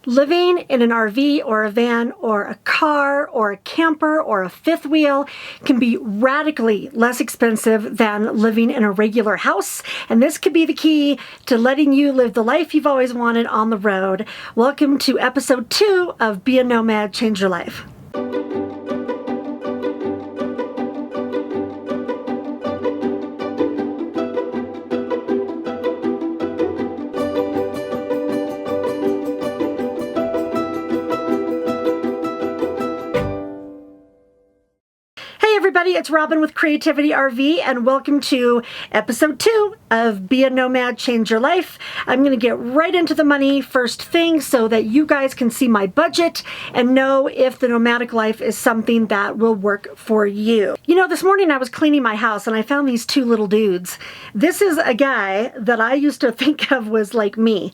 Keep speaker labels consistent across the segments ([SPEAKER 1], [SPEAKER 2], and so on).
[SPEAKER 1] Living in an RV or a van or a car or a camper or a fifth wheel can be radically less expensive than living in a regular house. And this could be the key to letting you live the life you've always wanted on the road. Welcome to episode 2 of Be a Nomad, Change Your Life. Everybody, it's Robin with Creativity RV, and welcome to episode 2 of Be a Nomad, Change Your Life. I'm going to get right into the money first thing so that you guys can see my budget and know if the nomadic life is something that will work for you. You know, this morning I was cleaning my house and I found these two little dudes. This is a guy that I used to think of was like me.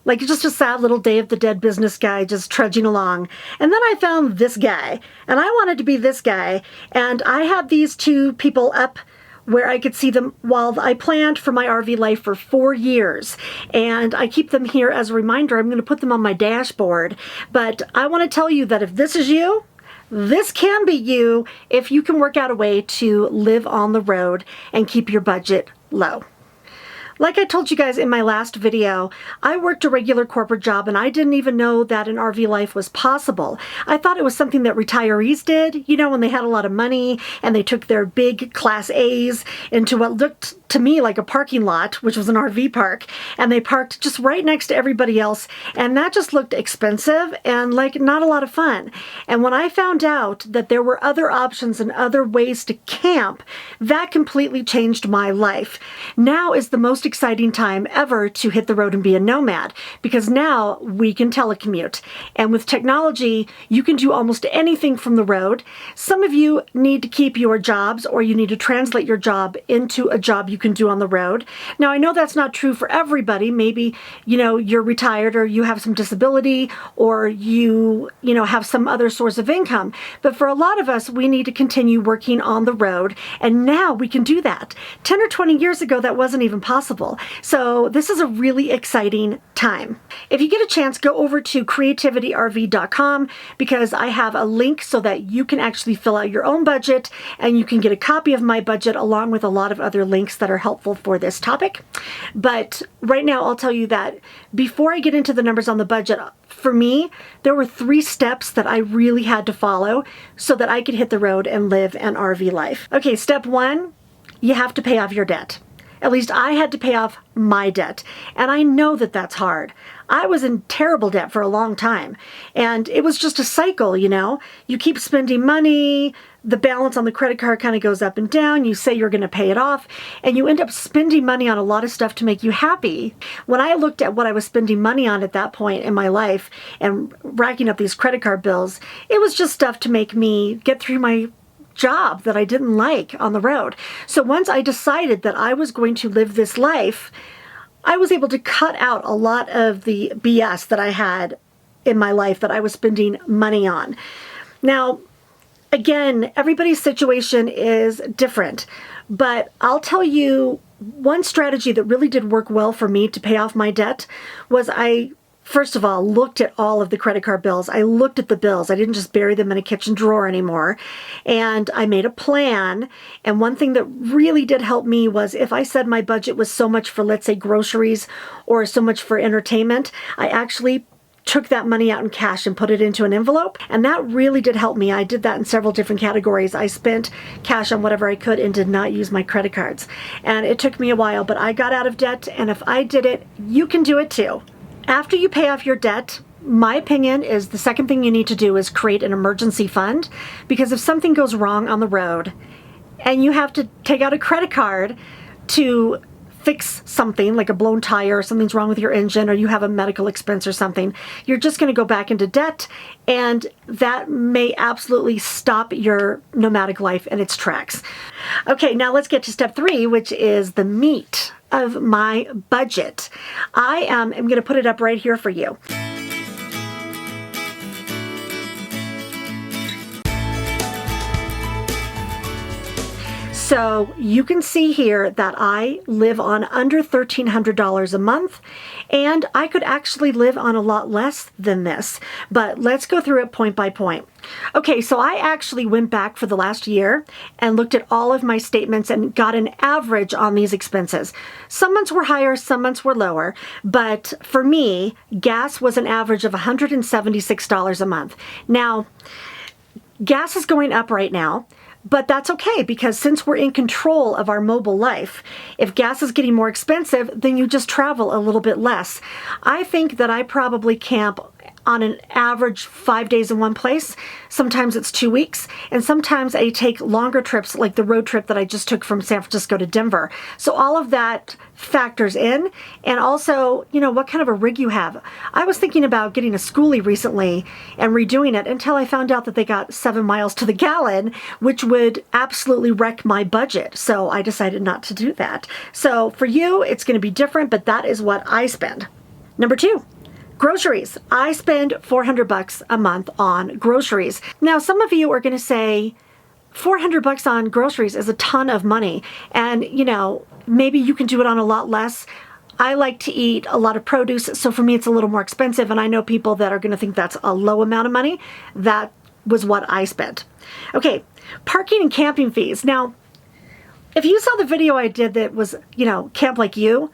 [SPEAKER 1] Like just a sad little Day of the Dead business guy just trudging along. And then I found this guy, and I wanted to be this guy. And I had these two people up where I could see them while I planned for my RV life for 4 years. And I keep them here as a reminder. I'm going to put them on my dashboard. But I want to tell you that if this is you, this can be you if you can work out a way to live on the road and keep your budget low. Like I told you guys in my last video, I worked a regular corporate job and I didn't even know that an RV life was possible. I thought it was something that retirees did, you know, when they had a lot of money and they took their big Class A's into what looked to me like a parking lot, which was an RV park, and they parked just right next to everybody else, and that just looked expensive and like not a lot of fun. And when I found out that there were other options and other ways to camp, that completely changed my life. Now is the most exciting time ever to hit the road and be a nomad, because now we can telecommute. And with technology, you can do almost anything from the road. Some of you need to keep your jobs, or you need to translate your job into a job you can do on the road. Now, I know that's not true for everybody. Maybe, you know, you're retired or you have some disability or you have some other source of income. But for a lot of us, we need to continue working on the road. And now we can do that. 10 or 20 years ago, that wasn't even possible. So this is a really exciting time. If you get a chance, go over to creativityrv.com because I have a link so that you can actually fill out your own budget and you can get a copy of my budget along with a lot of other links that are helpful for this topic. But right now, I'll tell you that before I get into the numbers on the budget, for me, there were 3 steps that I really had to follow so that I could hit the road and live an RV life. Okay, step 1, you have to pay off your debt. At least I had to pay off my debt. And I know that that's hard. I was in terrible debt for a long time. And it was just a cycle, you know. You keep spending money, the balance on the credit card kind of goes up and down. You say you're going to pay it off, and you end up spending money on a lot of stuff to make you happy. When I looked at what I was spending money on at that point in my life and racking up these credit card bills, it was just stuff to make me get through my job that I didn't like on the road. So once I decided that I was going to live this life, I was able to cut out a lot of the BS that I had in my life that I was spending money on. Now, again, everybody's situation is different, but I'll tell you one strategy that really did work well for me to pay off my debt was first of all, looked at all of the credit card bills. I looked at the bills. I didn't just bury them in a kitchen drawer anymore. And I made a plan. And one thing that really did help me was if I said my budget was so much for, let's say, groceries or so much for entertainment, I actually took that money out in cash and put it into an envelope. And that really did help me. I did that in several different categories. I spent cash on whatever I could and did not use my credit cards. And it took me a while, but I got out of debt. And if I did it, you can do it too. After you pay off your debt, my opinion is the second thing you need to do is create an emergency fund, because if something goes wrong on the road and you have to take out a credit card to fix something like a blown tire or something's wrong with your engine or you have a medical expense or something, you're just going to go back into debt, and that may absolutely stop your nomadic life in its tracks. Okay, now let's get to step 3, which is the meat of my budget. I am going to put it up right here for you. So you can see here that I live on under $1,300 a month, and I could actually live on a lot less than this, but let's go through it point by point. Okay, so I actually went back for the last year and looked at all of my statements and got an average on these expenses. Some months were higher, some months were lower, but for me, gas was an average of $176 a month. Now, gas is going up right now, but that's okay, because since we're in control of our mobile life, if gas is getting more expensive, then you just travel a little bit less. I think that I probably camp on an average 5 days in one place. Sometimes it's 2 weeks, and sometimes I take longer trips, like the road trip that I just took from San Francisco to Denver. So all of that factors in, and also, you know, what kind of a rig you have. I was thinking about getting a schoolie recently and redoing it until I found out that they got 7 miles to the gallon, which would absolutely wreck my budget. So I decided not to do that. So for you, it's going to be different, but that is what I spend. Number 2. Groceries. I spend $400 a month on groceries. Now, some of you are going to say, $400 on groceries is a ton of money. And, you know, maybe you can do it on a lot less. I like to eat a lot of produce, so for me it's a little more expensive, and I know people that are going to think that's a low amount of money. That was what I spent. Okay, parking and camping fees. Now, if you saw the video I did that was, you know, Camp Like You,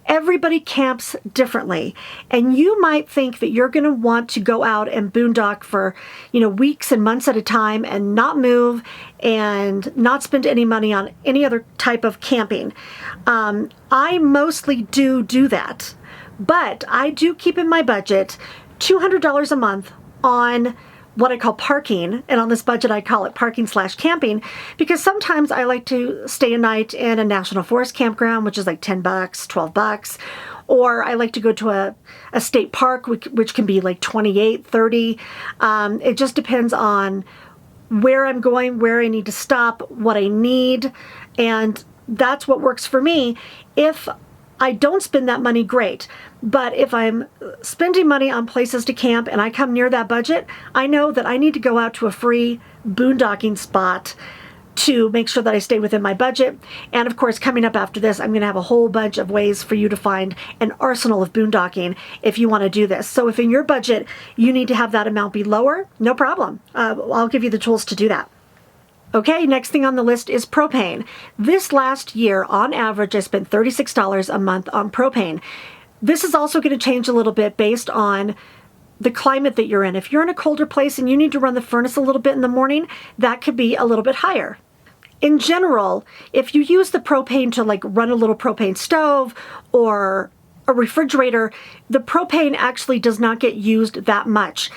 [SPEAKER 1] everybody camps differently, and you might think that you're going to want to go out and boondock for, you know, weeks and months at a time and not move and not spend any money on any other type of camping. I mostly do that, but I do keep in my budget $200 a month on what I call parking, and on this budget I call it parking/camping, because sometimes I like to stay a night in a national forest campground, which is like $10, $12, or I like to go to a state park, which can be like $28, $30. It just depends on where I'm going, where I need to stop, what I need, and that's what works for me. If I don't spend that money, great. But if I'm spending money on places to camp and I come near that budget, I know that I need to go out to a free boondocking spot to make sure that I stay within my budget. And of course, coming up after this, I'm going to have a whole bunch of ways for you to find an arsenal of boondocking if you want to do this. So if in your budget you need to have that amount be lower, no problem. I'll give you the tools to do that. Okay, next thing on the list is propane. This last year, on average, I spent $36 a month on propane. This is also going to change a little bit based on the climate that you're in. If you're in a colder place and you need to run the furnace a little bit in the morning, that could be a little bit higher. In general, if you use the propane to like run a little propane stove or a refrigerator, the propane actually does not get used that much.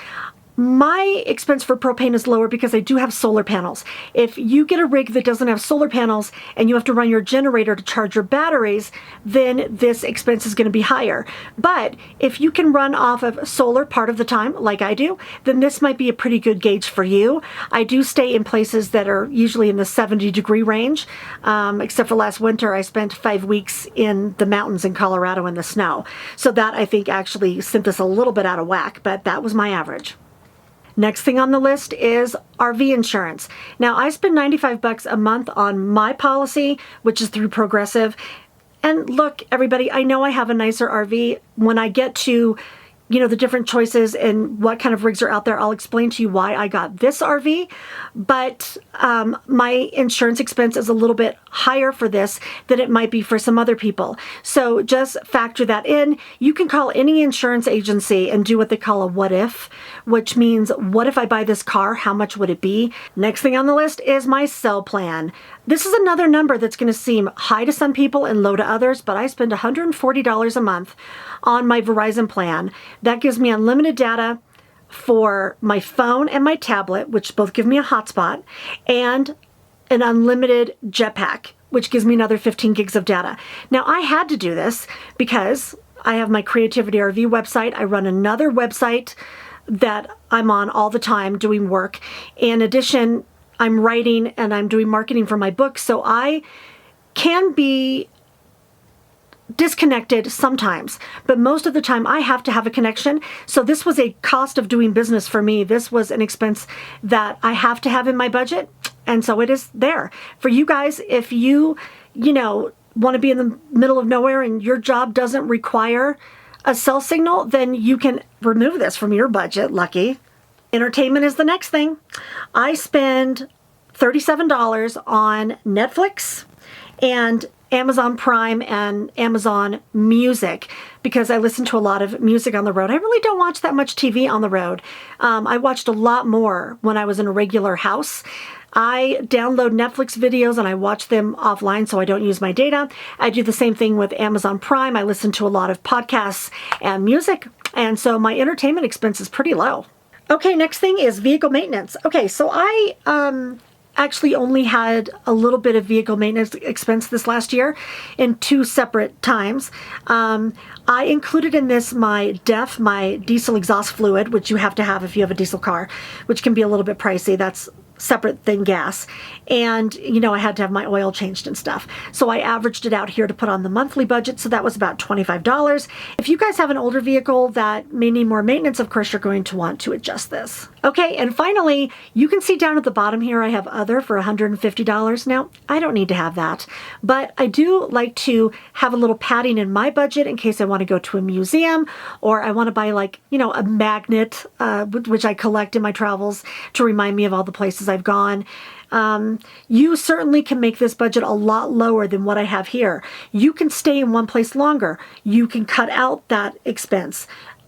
[SPEAKER 1] My expense for propane is lower because I do have solar panels. If you get a rig that doesn't have solar panels and you have to run your generator to charge your batteries, then this expense is going to be higher. But if you can run off of solar part of the time, like I do, then this might be a pretty good gauge for you. I do stay in places that are usually in the 70-degree range, except for last winter I spent 5 weeks in the mountains in Colorado in the snow. So that, I think, actually sent this a little bit out of whack, but that was my average. Next thing on the list is RV insurance. Now, I spend $95 a month on my policy, which is through Progressive. And look, everybody, I know I have a nicer RV. When I get to, you know, the different choices and what kind of rigs are out there, I'll explain to you why I got this RV. But my insurance expense is a little bit higher for this than it might be for some other people. So just factor that in. You can call any insurance agency and do what they call a what if, which means, what if I buy this car? How much would it be? Next thing on the list is my cell plan. This is another number that's going to seem high to some people and low to others, but I spend $140 a month on my Verizon plan. That gives me unlimited data for my phone and my tablet, which both give me a hotspot, and an unlimited jetpack, which gives me another 15 gigs of data. Now, I had to do this because I have my Creativity RV website. I run another website that I'm on all the time doing work. In addition, I'm writing and I'm doing marketing for my book, so I can be disconnected sometimes, but most of the time I have to have a connection. So this was a cost of doing business for me. This was an expense that I have to have in my budget, And so it is there for you guys. If you want to be in the middle of nowhere and your job doesn't require a cell signal, then you can remove this from your budget. Lucky. Entertainment is the next thing. I spend $37 on Netflix and Amazon Prime and Amazon Music because I listen to a lot of music on the road. I really don't watch that much TV on the road. I watched a lot more when I was in a regular house. I download Netflix videos and I watch them offline so I don't use my data. I do the same thing with Amazon Prime. I listen to a lot of podcasts and music, and so my entertainment expense is pretty low. Okay, next thing is vehicle maintenance. Okay, so I actually only had a little bit of vehicle maintenance expense this last year in 2 separate times. I included in this my DEF, my diesel exhaust fluid, which you have to have if you have a diesel car, which can be a little bit pricey. That's separate than gas. And, I had to have my oil changed and stuff. So I averaged it out here to put on the monthly budget. So that was about $25. If you guys have an older vehicle that may need more maintenance, of course, you're going to want to adjust this. Okay, and finally, you can see down at the bottom here, I have other for $150. Now, I don't need to have that, but I do like to have a little padding in my budget in case I want to go to a museum or I want to buy a magnet, which I collect in my travels to remind me of all the places I've gone. You certainly can make this budget a lot lower than what I have here. You can stay in one place longer. You can cut out that expense.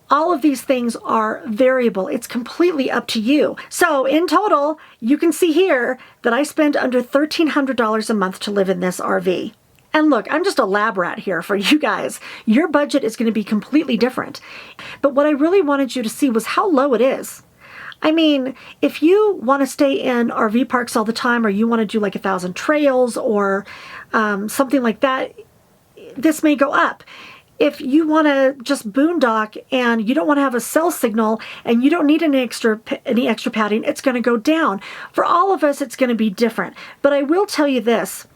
[SPEAKER 1] All of these things are variable. It's completely up to you. So in total, you can see here that I spend under $1,300 a month to live in this RV. And look, I'm just a lab rat here for you guys. Your budget is going to be completely different. But what I really wanted you to see was how low it is. I mean, if you want to stay in RV parks all the time, or you want to do like 1,000 trails or something like that, this may go up. If you want to just boondock and you don't want to have a cell signal and you don't need any extra padding, it's going to go down. For all of us, it's going to be different. But I will tell you this.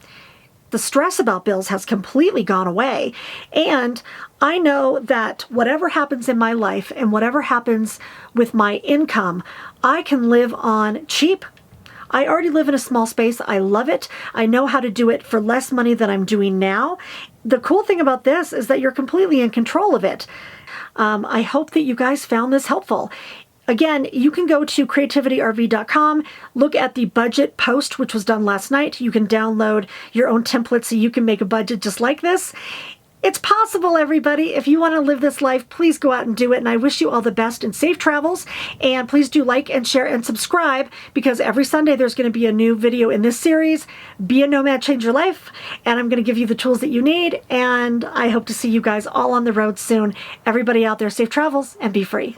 [SPEAKER 1] The stress about bills has completely gone away. And I know that whatever happens in my life and whatever happens with my income, I can live on cheap. I already live in a small space. I love it. I know how to do it for less money than I'm doing now. The cool thing about this is that you're completely in control of it. I hope that you guys found this helpful. Again, you can go to creativityrv.com, look at the budget post, which was done last night. You can download your own template so you can make a budget just like this. It's possible, everybody. If you want to live this life, please go out and do it. And I wish you all the best and safe travels. And please do like and share and subscribe, because every Sunday there's going to be a new video in this series. Be a nomad, change your life. And I'm going to give you the tools that you need. And I hope to see you guys all on the road soon. Everybody out there, safe travels and be free.